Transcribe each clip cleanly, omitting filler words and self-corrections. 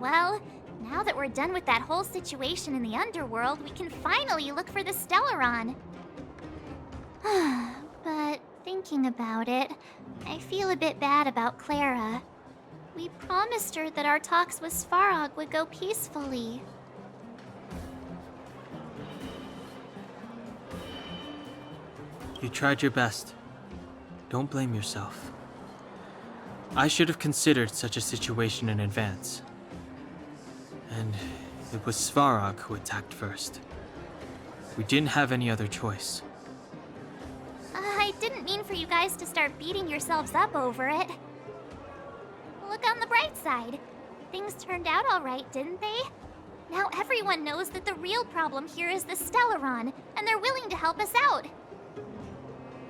Well, now that we're done with that whole situation in the Underworld, we can finally look for the Stellaron. But thinking about it, I feel a bit bad about Clara. We promised her that our talks with Svarog would go peacefully. You tried your best. Don't blame yourself. I should have considered such a situation in advance. And it was Svarog who attacked first. We didn't have any other choice. I didn't mean for you guys to start beating yourselves up over it. Look on the bright side. Things turned out alright, didn't they? Now everyone knows that the real problem here is the Stellaron, and they're willing to help us out.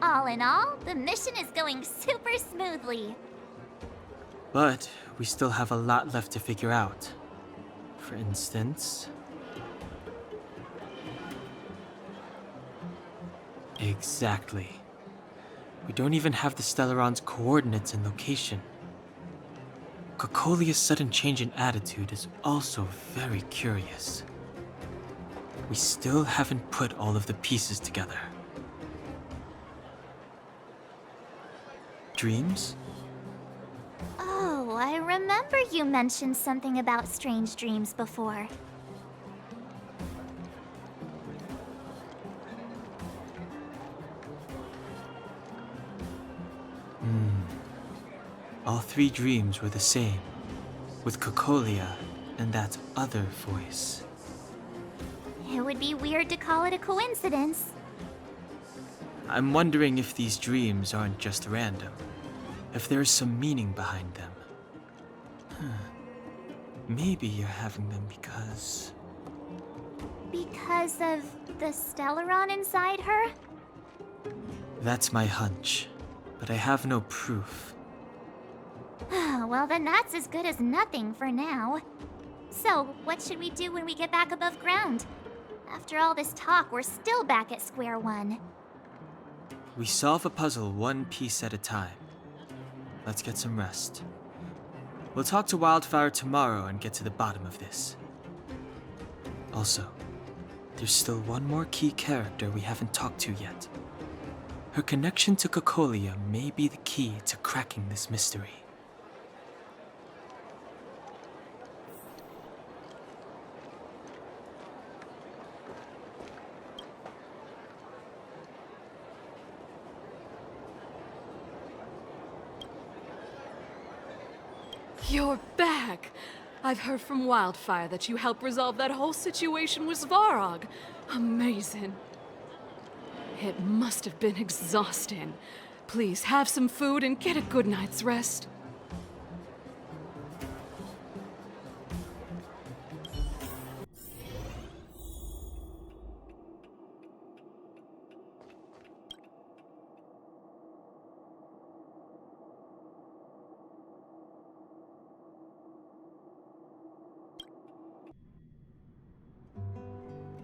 All in all, the mission is going super smoothly. But we still have a lot left to figure out. For instance... Exactly. We don't even have the Stellaron's coordinates and location. Cocolia's sudden change in attitude is also very curious. We still haven't put all of the pieces together. Dreams? Oh, I remember you mentioned something about strange dreams before. All three dreams were the same, with Cocolia and that other voice. It would be weird to call it a coincidence. I'm wondering if these dreams aren't just random, if there is some meaning behind them. Maybe you're having them because... Because of the Stellaron inside her? That's my hunch, but I have no proof. Well, then that's as good as nothing for now. So, what should we do when we get back above ground? After all this talk, we're still back at square one. We solve a puzzle one piece at a time. Let's get some rest. We'll talk to Wildfire tomorrow and get to the bottom of this. Also, there's still one more key character we haven't talked to yet. Her connection to Cocolia may be the key to cracking this mystery. You're back! I've heard from Wildfire that you helped resolve that whole situation with Svarog. Amazing. It must have been exhausting. Please have some food and get a good night's rest.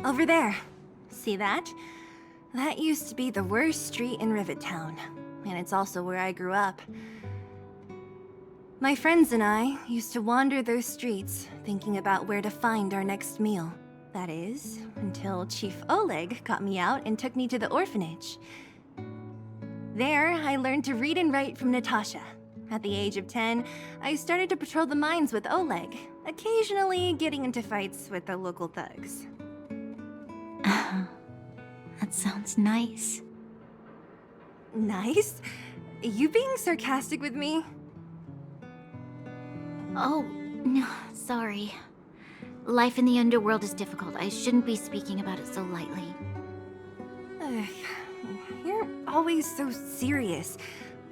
Over there. See that? That used to be the worst street in Rivet Town, and it's also where I grew up. My friends and I used to wander those streets, thinking about where to find our next meal. That is, until Chief Oleg got me out and took me to the orphanage. There, I learned to read and write from Natasha. At the age of 10, I started to patrol the mines with Oleg, occasionally getting into fights with the local thugs. That sounds nice. Nice? You being sarcastic with me? Oh, no, sorry. Life in the Underworld is difficult. I shouldn't be speaking about it so lightly. You're always so serious.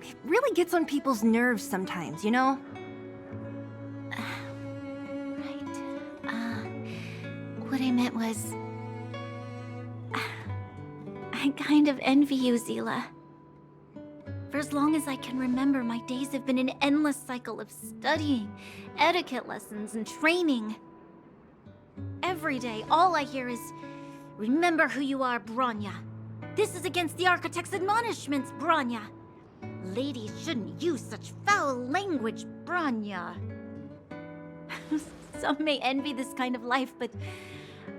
It really gets on people's nerves sometimes, you know? Right. What I meant was... I kind of envy you, Zila. For as long as I can remember, my days have been an endless cycle of studying, etiquette lessons, and training. Every day, all I hear is, "Remember who you are, Bronya. This is against the Architect's admonishments, Bronya. Ladies shouldn't use such foul language, Bronya." Some may envy this kind of life, but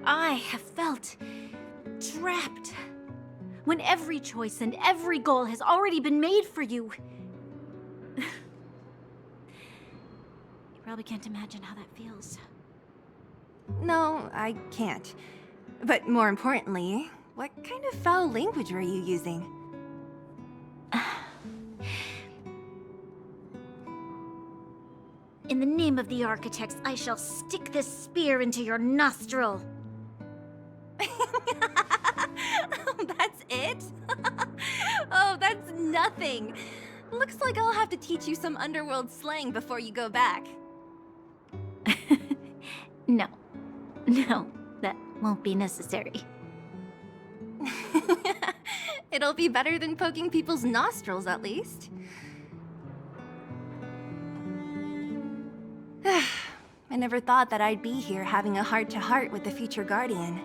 I have felt trapped. When every choice and every goal has already been made for you. You probably can't imagine how that feels. No, I can't. But more importantly, what kind of foul language were you using? In the name of the architects, I shall stick this spear into your nostril. That's it? Oh, that's nothing. Looks like I'll have to teach you some Underworld slang before you go back. No, that won't be necessary. It'll be better than poking people's nostrils, at least. I never thought that I'd be here having a heart-to-heart with the future Guardian.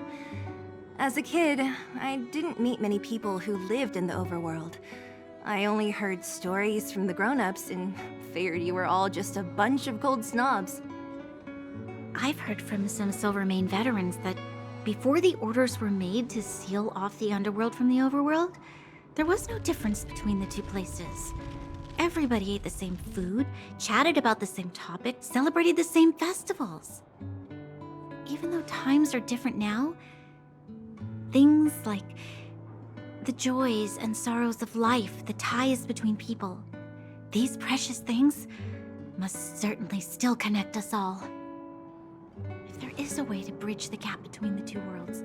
As a kid, I didn't meet many people who lived in the overworld. I only heard stories from the grown-ups and figured you were all just a bunch of cold snobs. I've heard from some Silvermane veterans that before the orders were made to seal off the Underworld from the overworld, there was no difference between the two places. Everybody ate the same food, chatted about the same topics, celebrated the same festivals. Even though times are different now, things like the joys and sorrows of life, the ties between people, these precious things must certainly still connect us all. If there is a way to bridge the gap between the two worlds,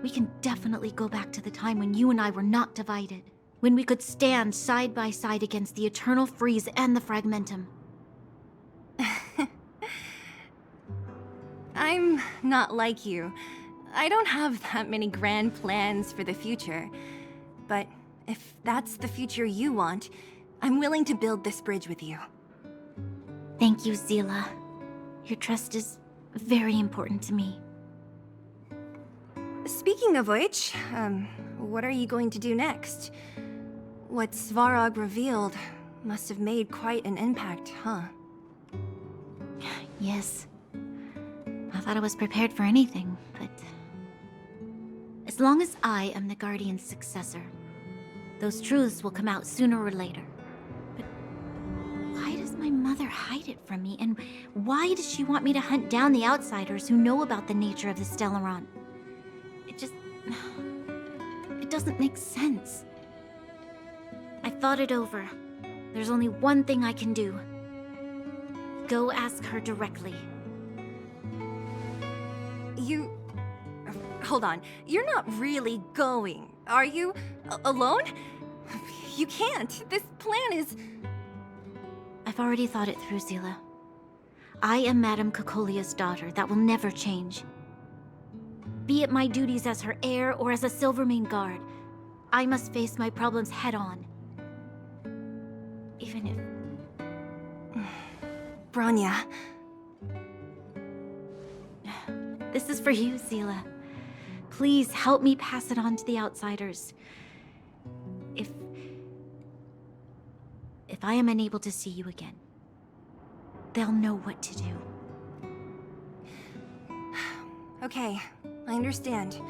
we can definitely go back to the time when you and I were not divided. When we could stand side by side against the Eternal Freeze and the Fragmentum. I'm not like you. I don't have that many grand plans for the future. But if that's the future you want, I'm willing to build this bridge with you. Thank you, Zila. Your trust is very important to me. Speaking of which, what are you going to do next? What Svarog revealed must have made quite an impact, huh? Yes. I thought I was prepared for anything, but... as long as I am the Guardian's successor, those truths will come out sooner or later. But why does my mother hide it from me, and why does she want me to hunt down the outsiders who know about the nature of the Stellaron? It doesn't make sense. I've thought it over. There's only one thing I can do. Go ask her directly. Hold on. You're not really going, are you? Alone? You can't. This plan is... I've already thought it through, Zila. I am Madame Cocolia's daughter. That will never change. Be it my duties as her heir or as a Silvermane guard, I must face my problems head-on. Even if... Bronya. This is for you, Zila. Please help me pass it on to the outsiders. If I am unable to see you again, they'll know what to do. Okay, I understand.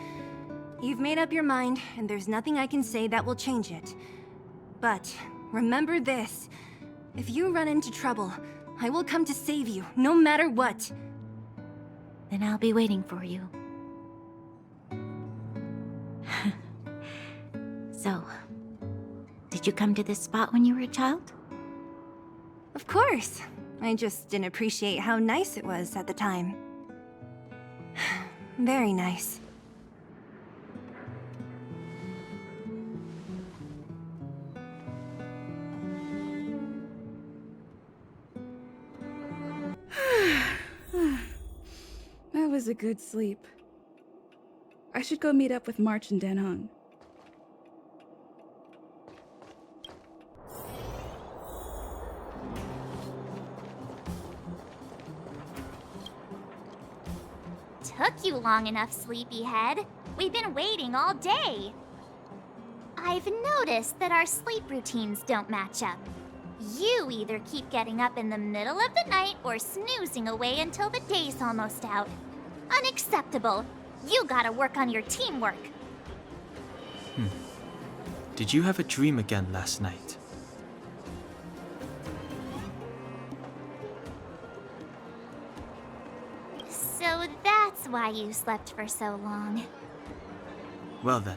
You've made up your mind, and there's nothing I can say that will change it. But remember this. If you run into trouble, I will come to save you, no matter what. Then I'll be waiting for you. So, did you come to this spot when you were a child? Of course. I just didn't appreciate how nice it was at the time. Very nice. That was a good sleep. I should go meet up with March and Danhong. Took you long enough, sleepyhead. We've been waiting all day. I've noticed that our sleep routines don't match up. You either keep getting up in the middle of the night or snoozing away until the day's almost out. Unacceptable. You gotta work on your teamwork. Did you have a dream again last night? So that's why you slept for so long. Well then,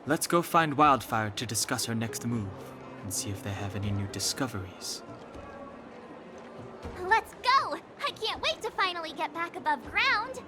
let's go find Wildfire to discuss our next move and see if they have any new discoveries. Let's go! I can't wait to finally get back above ground!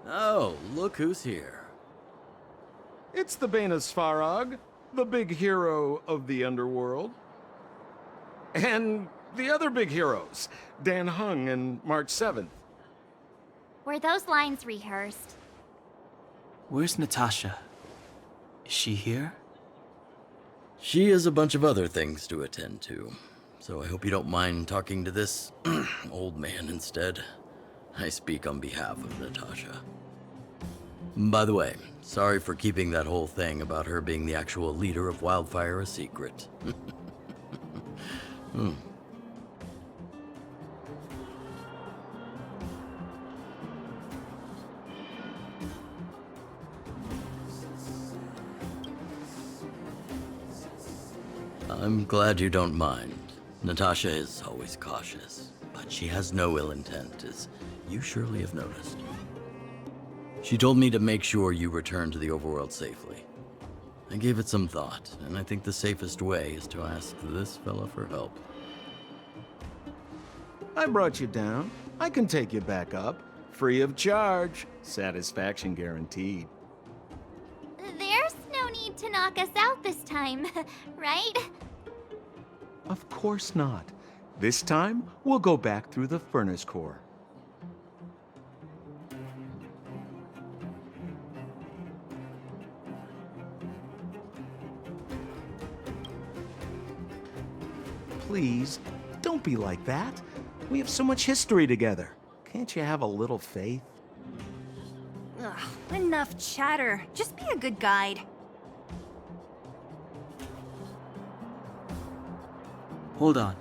Oh, look who's here. It's the Bane Svarog, the big hero of the Underworld. And the other big heroes, Dan Hung and March 7th. Were those lines rehearsed? Where's Natasha? Is she here? She has a bunch of other things to attend to, so I hope you don't mind talking to this old man instead. I speak on behalf of Natasha. By the way, sorry for keeping that whole thing about her being the actual leader of Wildfire a secret. I'm glad you don't mind. Natasha is always cautious, but she has no ill intent, as you surely have noticed. She told me to make sure you return to the overworld safely. I gave it some thought, and I think the safest way is to ask this fella for help. I brought you down. I can take you back up. Free of charge. Satisfaction guaranteed. There's no need to knock us out this time, right? Of course not. This time, we'll go back through the furnace core. Please, don't be like that. We have so much history together. Can't you have a little faith? Ugh, enough chatter. Just be a good guide. Hold on.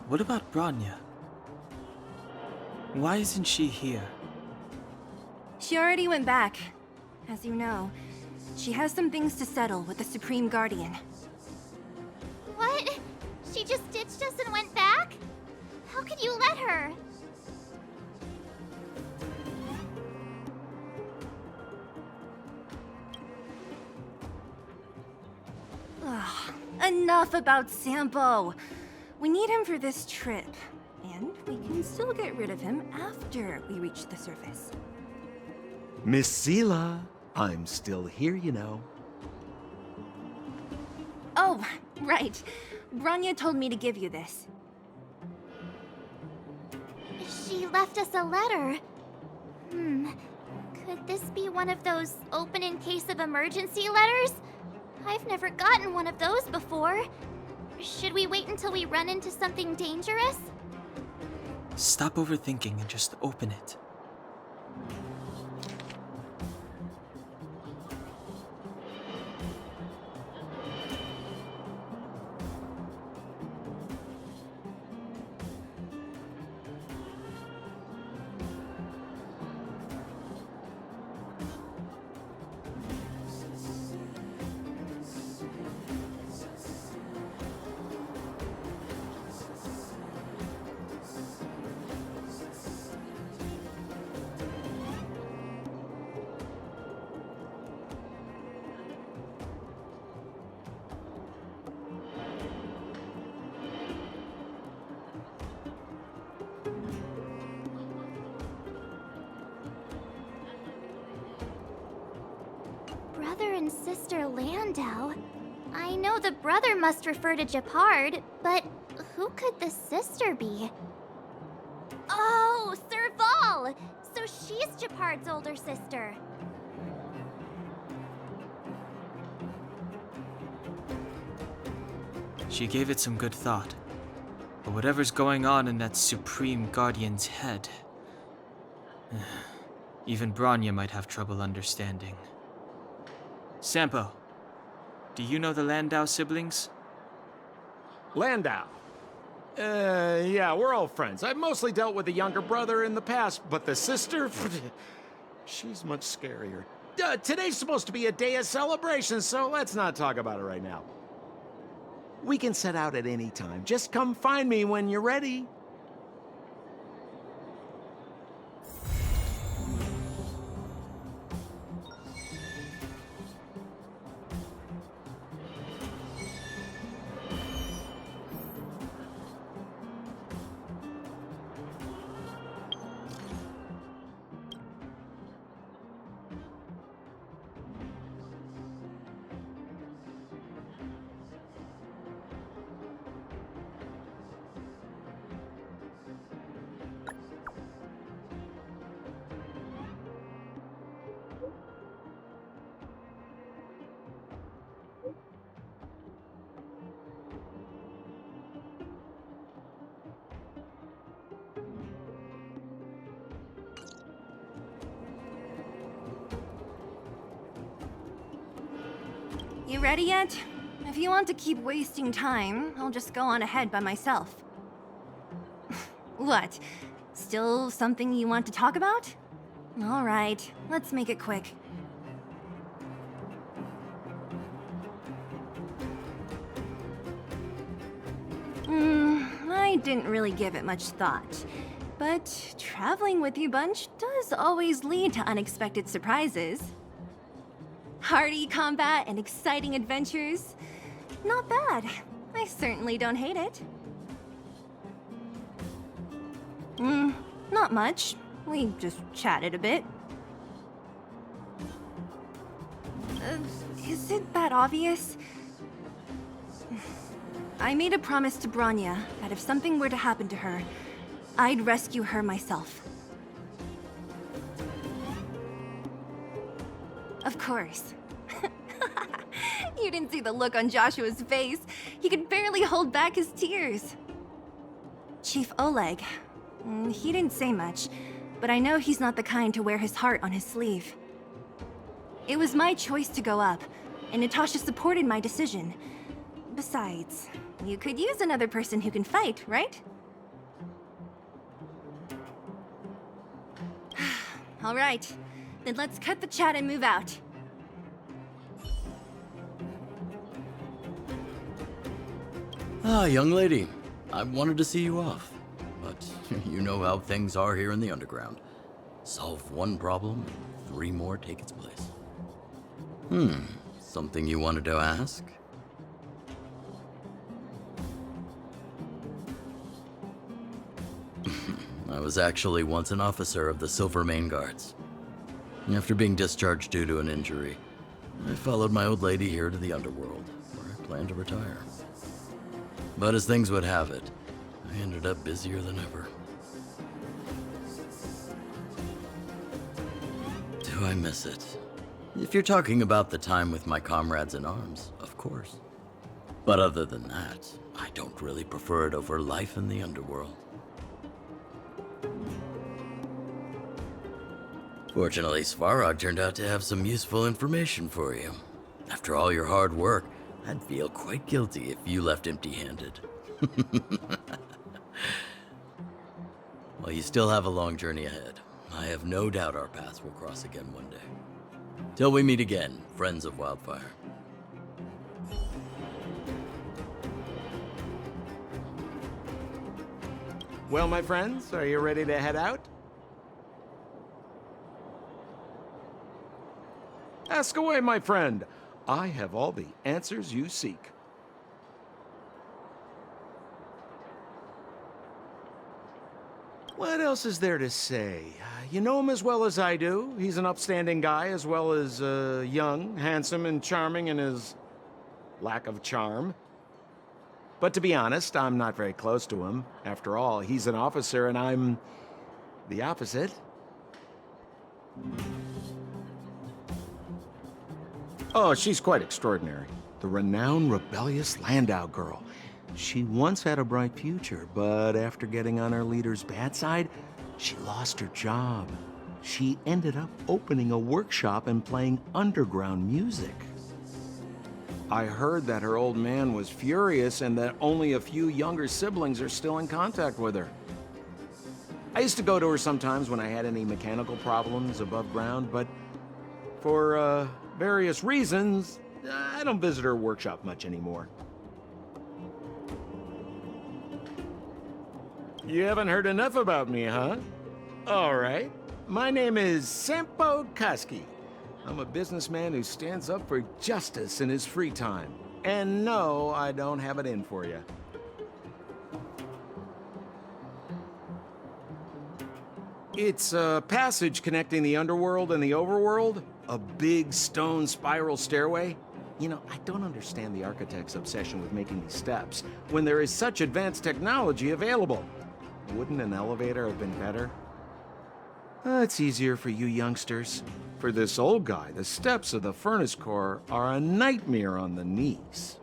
What about Branya? Why isn't she here? She already went back. As you know, she has some things to settle with the Supreme Guardian. What? She just ditched us and went back? How could you let her? Ugh, enough about Sampo. We need him for this trip, and we can still get rid of him after we reach the surface. Miss Seela, I'm still here, you know. Oh, right. Branya told me to give you this. She left us a letter. Could this be one of those open in case of emergency letters? I've never gotten one of those before. Should we wait until we run into something dangerous? Stop overthinking and just open it. Brother and sister Landau. I know the brother must refer to Japard, but who could the sister be? Oh, Serval! so she's Japard's older sister. She gave it some good thought. But whatever's going on in that Supreme Guardian's head, even Branya might have trouble understanding. Sampo, do you know the Landau siblings? Landau. Yeah, we're all friends. I've mostly dealt with the younger brother in the past, but the sister, she's much scarier. Today's supposed to be a day of celebration, so let's not talk about it right now. We can set out at any time. Just come find me when you're ready. You ready yet? If you want to keep wasting time, I'll just go on ahead by myself. What? Still something you want to talk about? All right, let's make it quick. I didn't really give it much thought. But traveling with you bunch does always lead to unexpected surprises. Hearty combat and exciting adventures. Not bad. I certainly don't hate it. Not much. We just chatted a bit. Is it that obvious? I made a promise to Branya that if something were to happen to her, I'd rescue her myself. Of course. You didn't see the look on Joshua's face. He could barely hold back his tears. Chief Oleg. He didn't say much, but I know he's not the kind to wear his heart on his sleeve. It was my choice to go up, and Natasha supported my decision. Besides, you could use another person who can fight, right? All right, then let's cut the chat and move out. Ah, young lady. I wanted to see you off. But you know how things are here in the underground. Solve one problem, 3 more take its place. Something you wanted to ask? I was actually once an officer of the Silver Main Guards. After being discharged due to an injury, I followed my old lady here to the Underworld, where I plan to retire. But as things would have it, I ended up busier than ever. Do I miss it? If you're talking about the time with my comrades in arms, of course. But other than that, I don't really prefer it over life in the Underworld. Fortunately, Svarog turned out to have some useful information for you. After all your hard work, I'd feel quite guilty if you left empty-handed. Well, you still have a long journey ahead. I have no doubt our paths will cross again one day. Till we meet again, friends of Wildfire. Well, my friends, are you ready to head out? Ask away, my friend. I have all the answers you seek. What else is there to say? You know him as well as I do. He's an upstanding guy, as well as young, handsome, and charming in his lack of charm. But to be honest, I'm not very close to him. After all, he's an officer and I'm the opposite. Oh, she's quite extraordinary. The renowned rebellious Landau girl. She once had a bright future, but after getting on her leader's bad side, she lost her job. She ended up opening a workshop and playing underground music. I heard that her old man was furious and that only a few younger siblings are still in contact with her. I used to go to her sometimes when I had any mechanical problems above ground, but for various reasons, I don't visit her workshop much anymore. You haven't heard enough about me, huh? All right. My name is Sampo Kaski. I'm a businessman who stands up for justice in his free time. And no, I don't have it in for you. It's a passage connecting the Underworld and the Overworld. A big stone spiral stairway. You know, I don't understand the architect's obsession with making these steps when there is such advanced technology available. Wouldn't an elevator have been better? It's easier for you youngsters. For this old guy, the steps of the furnace core are a nightmare on the knees.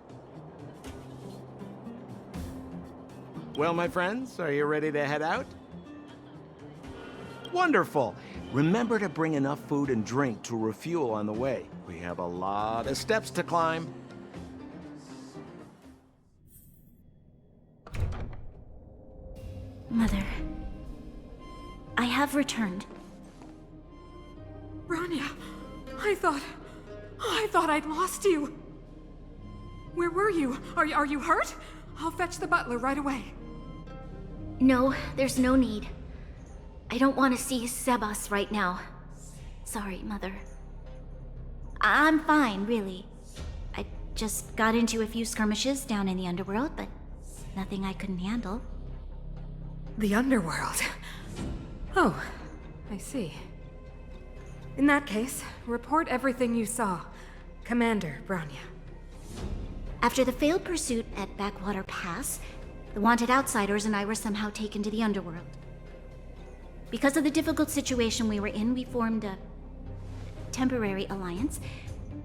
Well, my friends, are you ready to head out? Wonderful. Remember to bring enough food and drink to refuel on the way. We have a lot of steps to climb. Mother, I have returned. Bronya, I thought I'd lost you. Where were you? Are you hurt? I'll fetch the butler right away. No, there's no need. I don't want to see Sebas right now. Sorry, Mother. I'm fine, really. I just got into a few skirmishes down in the Underworld, but nothing I couldn't handle. The Underworld. Oh, I see. In that case, report everything you saw. Commander Bronya. After the failed pursuit at Backwater Pass, the wanted outsiders and I were somehow taken to the Underworld. Because of the difficult situation we were in, we formed a temporary alliance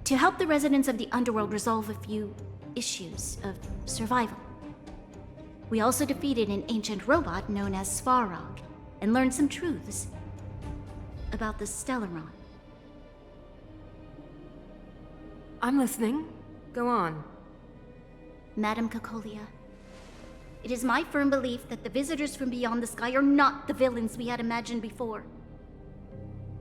to help the residents of the Underworld resolve a few issues of survival. We also defeated an ancient robot known as Svarog and learned some truths about the Stellaron. I'm listening. Go on. Madam Cocolia, it is my firm belief that the visitors from beyond the sky are not the villains we had imagined before.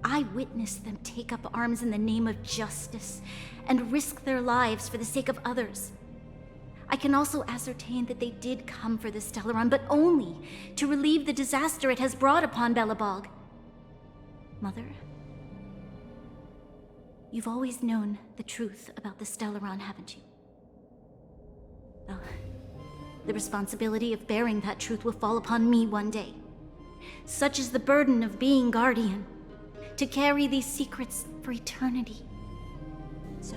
I witnessed them take up arms in the name of justice and risk their lives for the sake of others. I can also ascertain that they did come for the Stellaron, but only to relieve the disaster it has brought upon Belobog. Mother, you've always known the truth about the Stellaron, haven't you? Well, the responsibility of bearing that truth will fall upon me one day. Such is the burden of being Guardian, to carry these secrets for eternity. So,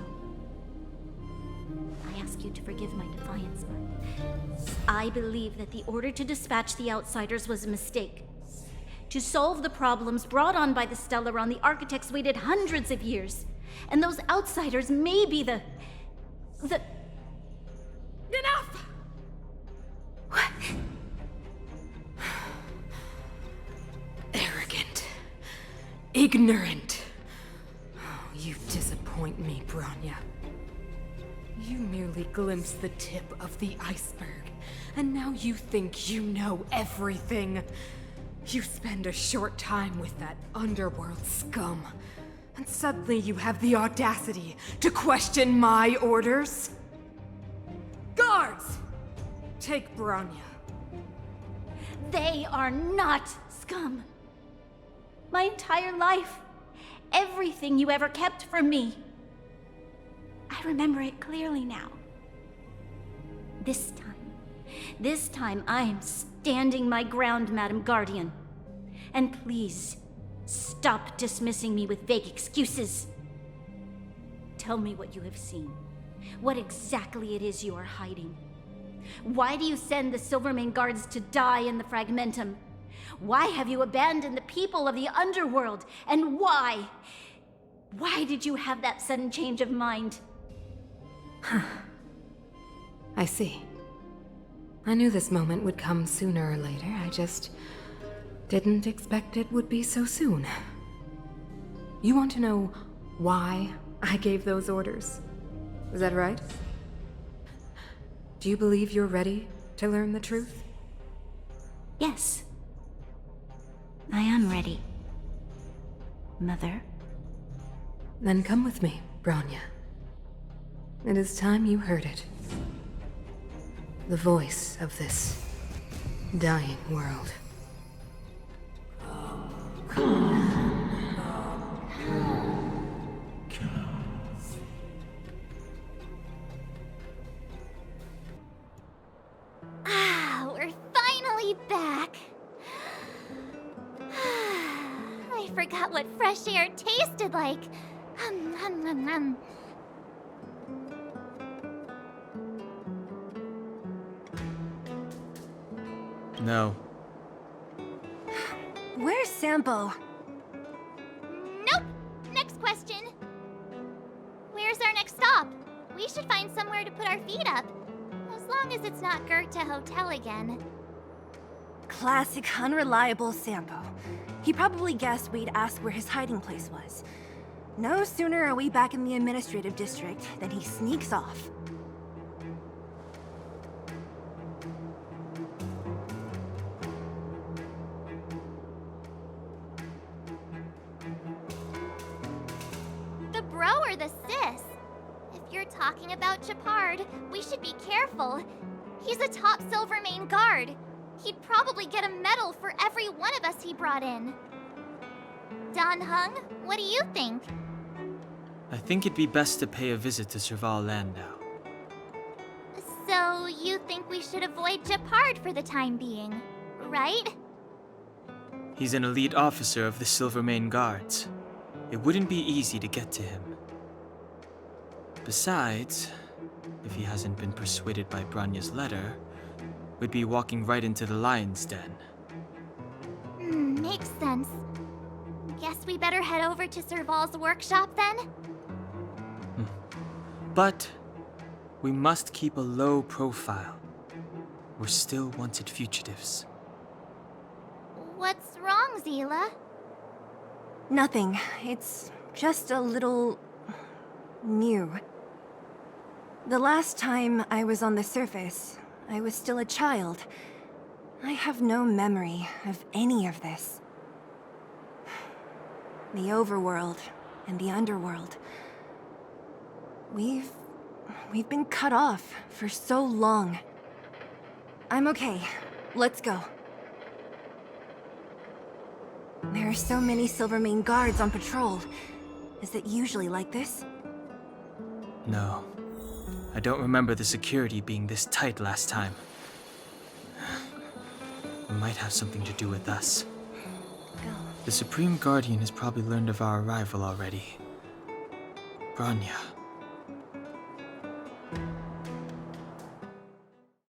I ask you to forgive my defiance, but I believe that the order to dispatch the outsiders was a mistake. To solve the problems brought on by the Stellaron, the architects waited hundreds of years. And those outsiders may be the... Enough! What? Arrogant. Ignorant. Oh, you disappoint me, Bronya. You merely glimpsed the tip of the iceberg, and now you think you know everything. You spend a short time with that Underworld scum, and suddenly you have the audacity to question my orders? Guards! Take Bronya. They are not scum. My entire life, everything you ever kept from me. I remember it clearly now. This time I am standing my ground, Madam Guardian. And please, stop dismissing me with vague excuses. Tell me what you have seen. What exactly it is you are hiding. Why do you send the Silvermane guards to die in the Fragmentum? Why have you abandoned the people of the Underworld? And why? Why did you have that sudden change of mind? I see. I knew this moment would come sooner or later. I just didn't expect it would be so soon. You want to know why I gave those orders? Is that right? Do you believe you're ready to learn the truth? Yes. I am ready. Mother. Then come with me, Branya. It is time you heard it. The voice of this dying world. We're finally back. I forgot what fresh air tasted like. Hum, hum, hum, hum. No. Where's Sampo? Nope. Next question. Where's our next stop? We should find somewhere to put our feet up. As long as it's not Goethe Hotel again. Classic unreliable Sampo. He probably guessed we'd ask where his hiding place was. No sooner are we back in the administrative district than he sneaks off. The bro or the sis? If you're talking about Chapard, we should be careful. He's a top Silvermane guard. He'd probably get a medal for every one of us he brought in. Don Hung, what do you think? I think it'd be best to pay a visit to Serval Landau. So you think we should avoid Chapard for the time being, right? He's an elite officer of the Silvermane Guards. It wouldn't be easy to get to him. Besides, if he hasn't been persuaded by Branya's letter, we'd be walking right into the lion's den. Makes sense. Guess we better head over to Serval's workshop then? But we must keep a low profile. We're still wanted fugitives. What's wrong, Zila? Nothing. It's just a little... new. The last time I was on the surface, I was still a child. I have no memory of any of this. The overworld and the underworld. We've been cut off for so long. I'm okay. Let's go. There are so many Silvermane guards on patrol. Is it usually like this? No. I don't remember the security being this tight last time. It might have something to do with us. The Supreme Guardian has probably learned of our arrival already. Branya.